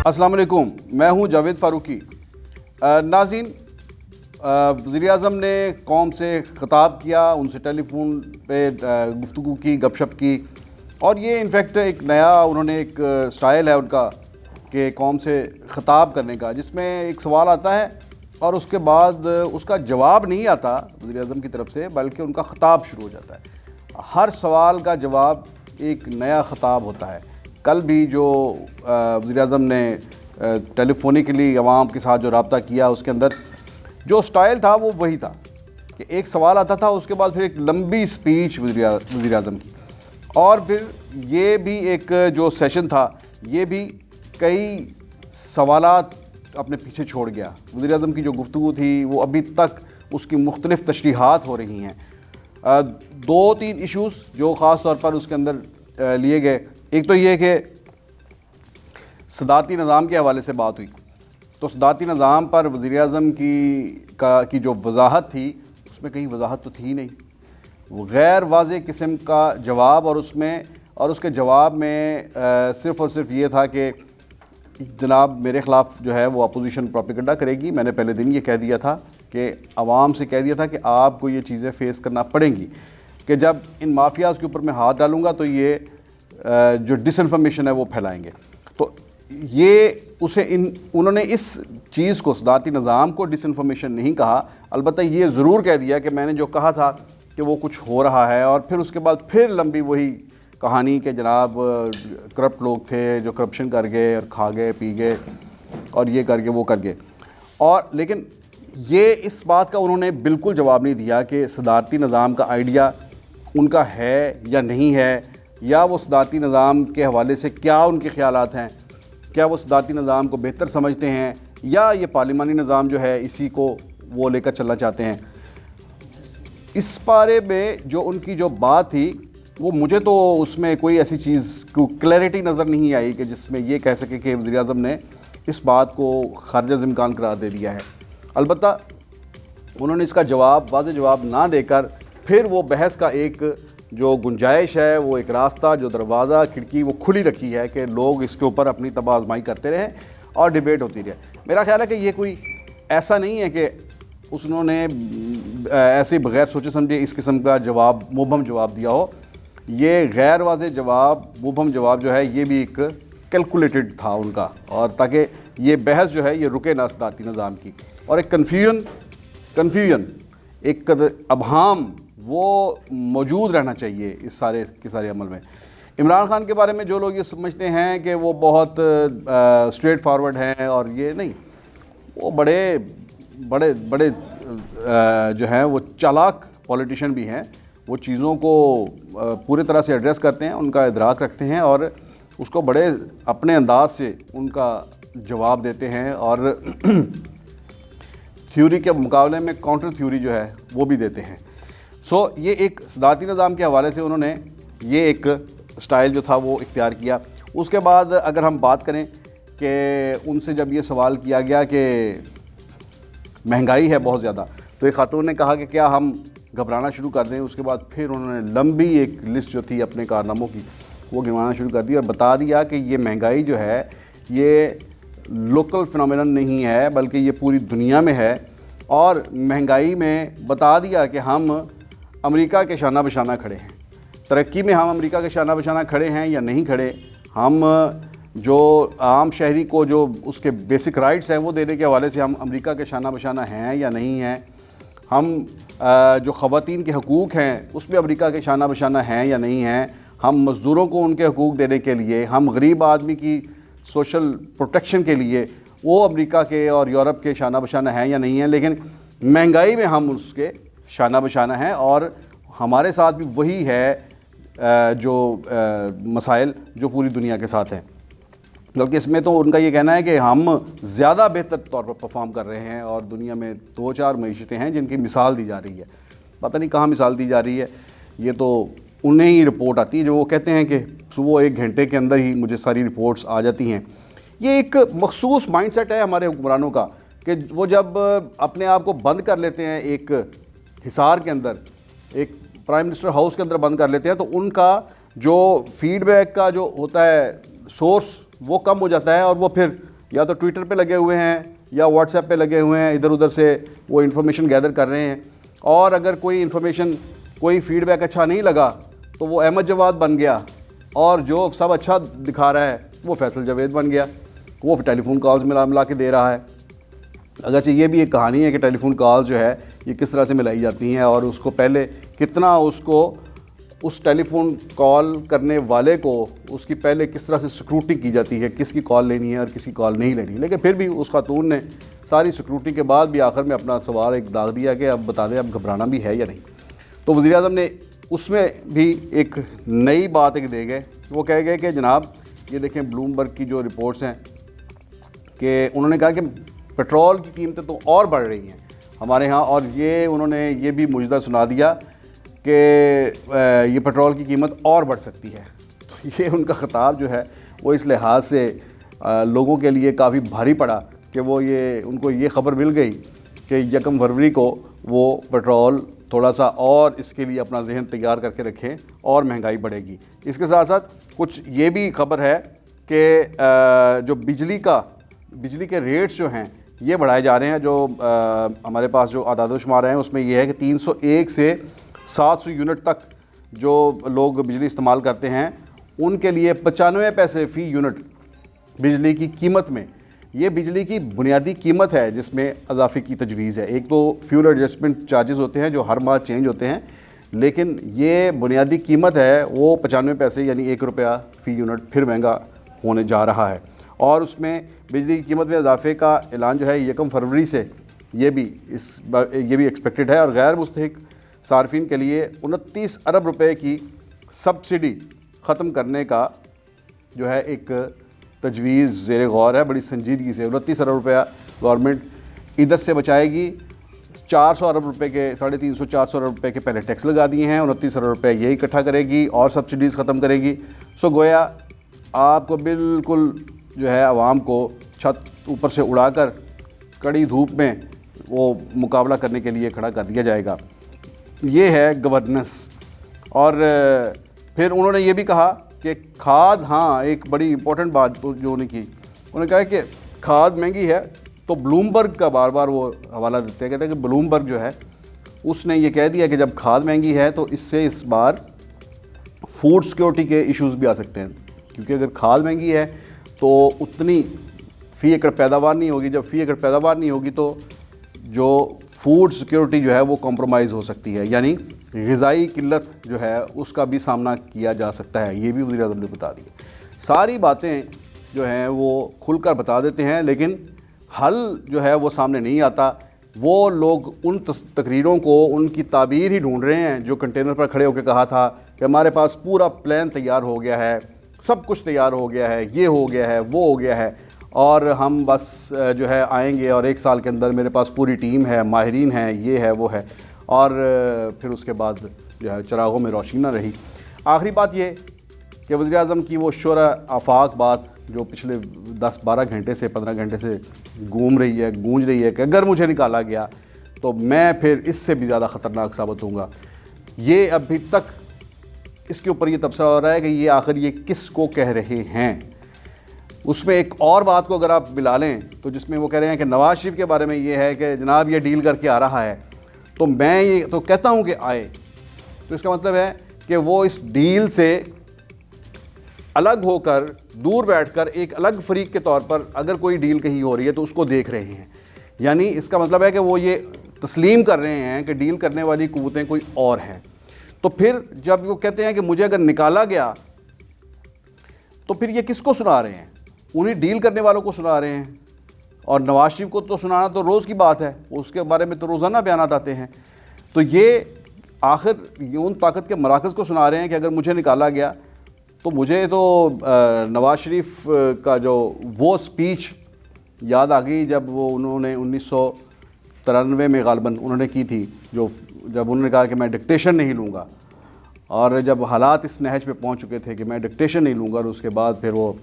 अस्सलाम वालेकुम, मैं हूं जावेद फ़ारूकी। नाज़रीन, वज़ीर-ए-आज़म ने कौम से ख़िताब किया, उनसे टेलीफोन पे गुफ्तगू की, गपशप की, और ये इनफैक्ट एक नया उन्होंने एक स्टाइल है उनका कि कौम से ख़िताब करने का, जिसमें एक सवाल आता है और उसके बाद उसका जवाब नहीं आता वज़ीर-ए-आज़म की तरफ से, बल्कि उनका ख़िताब शुरू हो जाता है। हर सवाल का जवाब एक नया ख़िताब होता है। कल भी जो वज़ीर-ए-आज़म ने टेलीफोनिकली अवाम के साथ जो रब्ता किया, उसके अंदर जो स्टाइल था वो वही था कि एक सवाल आता था, उसके बाद फिर एक लंबी स्पीच वज़ीर-ए-आज़म की, और फिर ये भी एक जो सेशन था ये भी कई सवालात अपने पीछे छोड़ गया। वज़ीर-ए-आज़म की जो गुफ्तगू थी वो अभी तक उसकी मुख्तलिफ़ तशरीहात हो रही हैं। 2-3 इशूज़ जो ख़ास तौर पर उसके अंदर लिए गए, एक तो ये कि सदारती निज़ाम के हवाले से बात हुई, तो सदारती निज़ाम पर वज़ीर-ए-आज़म की जो वजाहत थी उसमें कहीं वजाहत तो थी नहीं, वो गैर वाज़ेह किस्म का जवाब, और उसके जवाब में सिर्फ़ और सिर्फ ये था कि जनाब मेरे ख़िलाफ़ जो है वो अपोजिशन प्रोपेगेंडा करेगी। मैंने पहले दिन ये कह दिया था कि आवाम से कह दिया था कि आपको ये चीज़ें फ़ेस करना पड़ेंगी, कि जब इन माफियाज़ के ऊपर मैं हाथ डालूँगा तो ये जो डिसइन्फॉर्मेशन है वो फैलाएंगे। तो ये उन्होंने इस चीज़ को, सदारती निज़ाम को डिसइन्फॉर्मेशन नहीं कहा, अलबत्ता ये ज़रूर कह दिया कि मैंने जो कहा था कि वो कुछ हो रहा है, और फिर उसके बाद फिर लंबी वही कहानी कि जनाब करप्ट लोग थे जो करप्शन कर गए और खा गए पी गए और ये कर गए वो कर गए। और लेकिन ये इस बात का उन्होंने बिल्कुल जवाब नहीं दिया कि सदारती निज़ाम का आइडिया उनका है या नहीं है, या वो सदारती निज़ाम के हवाले से क्या उनके ख़यालात हैं, क्या वो सदारती निज़ाम को बेहतर समझते हैं, या ये पार्लिमानी निज़ाम जो है इसी को वो लेकर चलना चाहते हैं। इस बारे में जो उनकी जो बात थी वो मुझे तो उसमें कोई ऐसी चीज़ को क्लैरिटी नज़र नहीं आई कि जिसमें ये कह सके कि वज़ीर-ए-आज़म ने इस बात को खारिज इम्कान करार दे दिया है। अलबत्ता उन्होंने इसका जवाब, वाज़ेह जवाब ना देकर, फिर वो बहस का एक जो गुंजाइश है, वो एक रास्ता, जो दरवाज़ा खिड़की वो खुली रखी है कि लोग इसके ऊपर अपनी तबाह आज़माई करते रहें और डिबेट होती रहे। मेरा ख़्याल है कि ये कोई ऐसा नहीं है कि उन्होंने ऐसे बग़ैर सोचे समझे इस किस्म का जवाब, मुबहम जवाब दिया हो। ये गैर वाज़ेह जवाब, मुबहम जवाब जो है ये भी एक कैलकुलेटेड था उनका, और ताकि ये बहस जो है ये रुके ना सदारती निज़ाम की, और एक कन्फ्यूजन एक अबहाम वो मौजूद रहना चाहिए इस सारे के सारे अमल में। इमरान खान के बारे में जो लोग ये समझते हैं कि वो बहुत स्ट्रेट फॉरवर्ड हैं, और ये नहीं, वो बड़े जो हैं वो चालाक पॉलिटिशियन भी हैं। वो चीज़ों को पूरी तरह से एड्रेस करते हैं, उनका इदराक रखते हैं, और उसको बड़े अपने अंदाज से उनका जवाब देते हैं, और थ्योरी के मुकाबले में काउंटर थ्योरी जो है वो भी देते हैं। सो ये एक सदारती निज़ाम के हवाले से उन्होंने ये एक स्टाइल जो था वो इख्तियार किया। उसके बाद अगर हम बात करें कि उनसे जब ये सवाल किया गया कि महंगाई है बहुत ज़्यादा, तो एक खातून ने कहा कि क्या हम घबराना शुरू कर दें। उसके बाद फिर उन्होंने लंबी एक लिस्ट जो थी अपने कारनामों की वो गिनवाना शुरू कर दी, और बता दिया कि ये महंगाई जो है ये लोकल फिनोमेनन नहीं है, बल्कि ये पूरी दुनिया में है। और महंगाई में बता दिया कि हम अमेरिका के शाना बशाना खड़े हैं, तरक्की में हम अमेरिका के शाना बशाना खड़े हैं या नहीं खड़े, हम जो आम शहरी को जो उसके बेसिक राइट्स हैं वो देने के हवाले से हम अमेरिका के शाना बशाना हैं या नहीं हैं, हम जो ख़वातीन के हकूक़ हैं उसमें अमेरिका के शाना बशाना हैं या नहीं हैं, हम मज़दूरों को उनके हकूक़ देने के लिए, हम गरीब आदमी की सोशल प्रोटेक्शन के लिए वो अमेरिका के और यूरोप के शाना बशाना हैं या नहीं हैं, लेकिन महंगाई में हम उसके शाना बशाना हैं, और हमारे साथ भी वही है जो मसाइल जो पूरी दुनिया के साथ हैं। बल्कि इसमें तो उनका ये कहना है कि हम ज़्यादा बेहतर तौर पर परफॉर्म कर रहे हैं, और दुनिया में 2-4 मईशतें हैं जिनकी मिसाल दी जा रही है। पता नहीं कहाँ मिसाल दी जा रही है, ये तो उन्हें ही रिपोर्ट आती है जो वो कहते हैं कि सुबह 1 घंटे के अंदर ही मुझे सारी रिपोर्ट्स आ जाती हैं। ये एक मखसूस माइंडसेट है हमारे हुक्मरानों का कि वो जब अपने आप को बंद कर लेते हैं एक हिसार के अंदर, एक प्राइम मिनिस्टर हाउस के अंदर बंद कर लेते हैं, तो उनका जो फीडबैक का जो होता है सोर्स वो कम हो जाता है, और वो फिर या तो ट्विटर पे लगे हुए हैं या व्हाट्सएप पे लगे हुए हैं, इधर उधर से वो इन्फॉर्मेशन गैदर कर रहे हैं। और अगर कोई इन्फॉर्मेशन, कोई फीडबैक अच्छा नहीं लगा तो वो अहमद जवाद बन गया, और जो सब अच्छा दिखा रहा है वो फैसल जावेद बन गया। वो टेलीफोन कॉल्स मिला के दे रहा है। अगरचे ये भी एक कहानी है कि टेलीफोन कॉल जो है ये किस तरह से मिलाई जाती हैं, और उसको पहले कितना उसको उस टेलीफोन कॉल करने वाले को उसकी पहले किस तरह से सिक्योरिटी की जाती है, किसकी कॉल लेनी है और किसकी कॉल नहीं लेनी। लेकिन फिर भी उस खातून ने सारी सिक्योरिटी के बाद भी आखिर में अपना सवाल एक दाग दिया कि अब बता दें अब घबराना भी है या नहीं। तो वज़ीर-ए-आज़म ने उसमें भी एक नई बात एक दे गए। वो कह गए कि जनाब ये देखें ब्लूमबर्ग की जो रिपोर्ट्स हैं कि उन्होंने कहा कि पेट्रोल की कीमतें तो और बढ़ रही हैं हमारे यहाँ, और ये उन्होंने ये भी मुजदा सुना दिया कि ये पेट्रोल की कीमत और बढ़ सकती है। तो ये उनका ख़िताब जो है वो इस लिहाज से लोगों के लिए काफ़ी भारी पड़ा कि वो उनको ये ख़बर मिल गई कि 1 फरवरी को वो पेट्रोल थोड़ा सा और इसके लिए अपना जहन तैयार करके रखें और महंगाई बढ़ेगी। इसके साथ साथ कुछ ये भी ख़बर है कि जो बिजली के रेट्स जो हैं ये बढ़ाए जा रहे हैं। जो हमारे पास जो आदाद-ओ-शुमार हैं उसमें ये है कि 301 से 700 यूनिट तक जो लोग बिजली इस्तेमाल करते हैं उनके लिए 95 पैसे फ़ी यूनिट बिजली की कीमत में, ये बिजली की बुनियादी कीमत है जिसमें इजाफे की तजवीज़ है। एक तो फ्यूल एडजस्टमेंट चार्जेस होते हैं जो हर माह चेंज होते हैं, लेकिन ये बुनियादी कीमत है वो 95 पैसे यानी ₹1 फ़ी यूनिट फिर महंगा होने जा रहा है। और उसमें बिजली की कीमत में इजाफे का ऐलान जो है 1 फरवरी से ये भी एक्सपेक्टेड है। और गैर मुस्तहिक सार्फिन के लिए 29 अरब रुपए की सब्सिडी ख़त्म करने का जो है एक तजवीज़ ज़ेर गौर है बड़ी संजीदगी से। 29 अरब रुपया गवर्नमेंट इधर से बचाएगी। 400 अरब रुपए के 350-400 अरब रुपए के पहले टैक्स लगा दिए हैं, 29 अरब रुपये ये इकट्ठा करेगी और सब्सिडीज़ ख़त्म करेगी। सो गोया आपको बिल्कुल जो है आवाम को छत ऊपर से उड़ाकर कड़ी धूप में वो मुकाबला करने के लिए खड़ा कर दिया जाएगा। ये है गवर्नेंस। और फिर उन्होंने ये भी कहा कि खाद, हाँ एक बड़ी इंपॉर्टेंट बात जो उन्होंने की, उन्होंने कहा कि खाद महंगी है। तो ब्लूमबर्ग का बार बार वो हवाला देते हैं, कहते हैं कि ब्लूमबर्ग जो है उसने ये कह दिया कि जब खाद महंगी है तो इससे इस बार फूड सिक्योरिटी के इश्यूज़ भी आ सकते हैं, क्योंकि अगर खाद महंगी है तो उतनी फ़ी एकड़ पैदावार नहीं होगी। जब फ़ी एकड़ पैदावार नहीं होगी तो जो फूड सिक्योरिटी जो है वो कॉम्प्रोमाइज़ हो सकती है, यानी ग़िज़ाई किल्लत जो है उसका भी सामना किया जा सकता है। ये भी वज़ीर-ए-आज़म ने बता दिया। सारी बातें जो हैं वो खुलकर बता देते हैं, लेकिन हल जो है वो सामने नहीं आता। वो लोग उन तकरीरों को, उनकी ताबीर ही ढूंढ रहे हैं जो कंटेनर पर खड़े होकर कहा था कि हमारे पास पूरा प्लान तैयार हो गया है, सब कुछ तैयार हो गया है, ये हो गया है, वो हो गया है, और हम बस जो है आएंगे और 1 साल के अंदर मेरे पास पूरी टीम है, माहिरीन हैं, ये है, वो है। और फिर उसके बाद जो है चिरागों में रोशनी ना रही। आखिरी बात ये कि वज़ीर-ए-आज़म की वो शुरा आफाक बात जो पिछले 10-12 घंटे से 15 घंटे से गूंज रही है कि अगर मुझे निकाला गया तो मैं फिर इससे भी ज़्यादा ख़तरनाक साबित होऊंगा। ये अभी तक इसके ऊपर ये तबसरा हो रहा है कि ये आखिर ये किस को कह रहे हैं। उसमें एक और बात को अगर आप मिला लें तो जिसमें वो कह रहे हैं कि नवाज शरीफ के बारे में ये है कि जनाब ये डील करके आ रहा है, तो मैं ये तो कहता हूँ कि आए, तो इसका मतलब है कि वो इस डील से अलग होकर, दूर बैठकर एक अलग फरीक के तौर पर अगर कोई डील कहीं हो रही है तो उसको देख रहे हैं। यानी इसका मतलब है कि वो ये तस्लीम कर रहे हैं कि डील करने वाली कुव्वतें कोई और हैं। तो फिर जब वो कहते हैं कि मुझे अगर निकाला गया तो फिर ये किसको सुना रहे हैं? उन्हीं डील करने वालों को सुना रहे हैं। और नवाज शरीफ को तो सुनाना तो रोज़ की बात है, उसके बारे में तो रोज़ाना बयानात आते हैं। तो ये आखिर ये उन ताकत के मराकज़ को सुना रहे हैं कि अगर मुझे निकाला गया तो मुझे तो नवाज शरीफ का जो वो स्पीच याद आ गई जब वो उन्होंने 1993 में गालिबन उन्होंने की थी, जो जब उन्होंने कहा कि मैं डिक्टेशन नहीं लूँगा, और जब हालात इस नहज पे पहुँच चुके थे कि मैं डिक्टेशन नहीं लूँगा, और उसके बाद फिर वो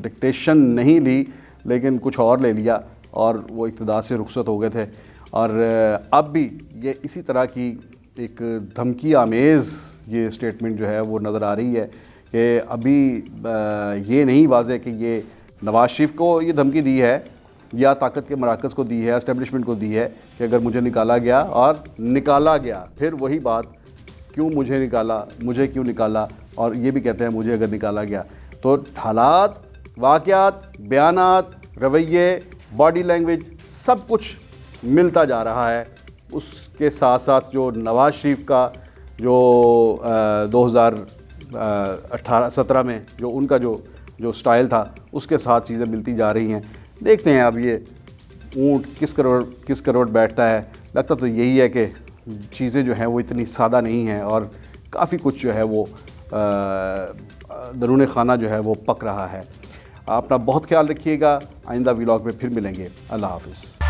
डिक्टेशन नहीं ली लेकिन कुछ और ले लिया और वो इक़्तिदार से रुखसत हो गए थे। और अब भी ये इसी तरह की एक धमकी आमेज़ ये स्टेटमेंट जो है वो नज़र आ रही है कि अभी ये नहीं वाज़ेह कि ये नवाज शरीफ को ये धमकी दी है या ताकत के मराकज़ को दी है, एस्टेब्लिशमेंट को दी है कि अगर मुझे निकाला गया, और निकाला गया, फिर वही बात, क्यों मुझे निकाला, मुझे क्यों निकाला, और ये भी कहते हैं मुझे अगर निकाला गया। तो हालात, वाक़यात, बयानात, रवैये, बॉडी लैंग्वेज, सब कुछ मिलता जा रहा है। उसके साथ साथ जो नवाज शरीफ का जो 2017 में जो उनका जो स्टाइल था, उसके साथ चीज़ें मिलती जा रही हैं। देखते हैं अब ये ऊँट किस करोड़ बैठता है। लगता तो यही है कि चीज़ें जो हैं वो इतनी सादा नहीं हैं और काफ़ी कुछ जो है वो दरूने खाना जो है वो पक रहा है। अपना बहुत ख्याल रखिएगा। आइंदा व्लॉग में फिर मिलेंगे। अल्लाह हाफ़िज़।